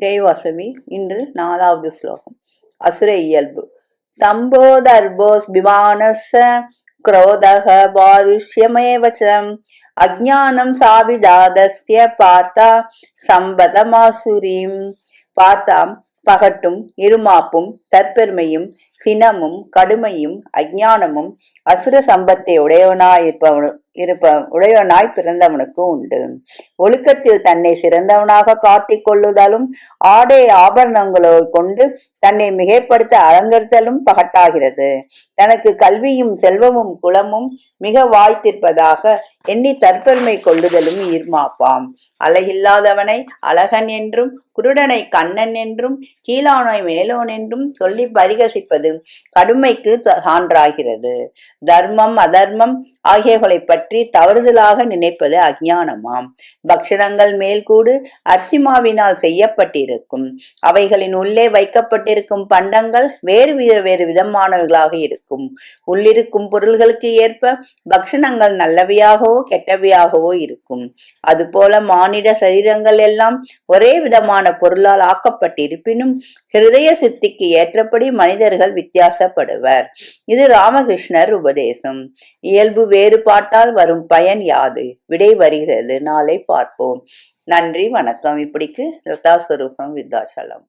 ஜெய்வாசவி. இன்று 4வது ஸ்லோகம். அசுர இயல்பு. தம்போதர்போஸ் விமானஸ்ஸ க்ரோதக பாருஷ்யமேவச அஜ்ஞானம் சாவிஜாதஸ்ய பார்த்தா சம்பதமாசுரீம். பார்த்தாம் பகட்டும் இருமாப்பும் தற்பெருமையும் சினமும் கடுமையும் அஜ்ஞானமும் அசுர சம்பத்தை உடையவனாய் பிறந்தவனுக்கு உண்டு. ஒழுக்கத்தில் தன்னை சிறந்தவனாக காட்டிக் கொள்ளுதலும் ஆடை ஆபரணங்களோ கொண்டு தன்னை மிகைப்படுத்த அலங்கரித்தலும் பகட்டாகிறது. தனக்கு கல்வியும் செல்வமும் குலமும் மிக வாய்த்திருப்பதாக எண்ணி தற்பெருமை கொள்ளுதலும் ஈர்மாப்பாம். அழகில்லாதவனை அழகன் என்றும் குருடனை கண்ணன் என்றும் கீழானை மேலோன் என்றும் சொல்லி பரிகசிப்பது கடுமைக்கு சான்றாகிறது. தர்மம் அதர்மம் ஆகியவர்களை பற்றி தவறுதலாக நினைப்பது அஞ்ஞானமாம். பக்ஷணங்கள் மேல்கூடு அரிசிமாவினால் செய்யப்பட்டிருக்கும். அவைகளின் உள்ளே வைக்கப்பட்டிருக்கும் பண்டங்கள் வேறு விதமானவர்களாக இருக்கும். உள்ளிருக்கும் பொருள்களுக்கு ஏற்ப பக்ஷணங்கள் நல்லவையாகவோ கெட்டவையாகவோ இருக்கும். அதுபோல மானிட சரீரங்கள் எல்லாம் ஒரே விதமான பொருளால் ஆக்கப்பட்டிருப்பினும் ஹிருதய சித்திக்கு ஏற்றபடி மனிதர்கள் வித்தியாசப்படுவர். இது ராமகிருஷ்ணர் உபதேசம். இயல்பு வேறுபாட்டால் வரும் பயன் யாது? விடை வருகிறது. நாளை பார்ப்போம். நன்றி, வணக்கம். இப்படிக்கு லதா ஸ்வரூபம் விருத்தாச்சலம்.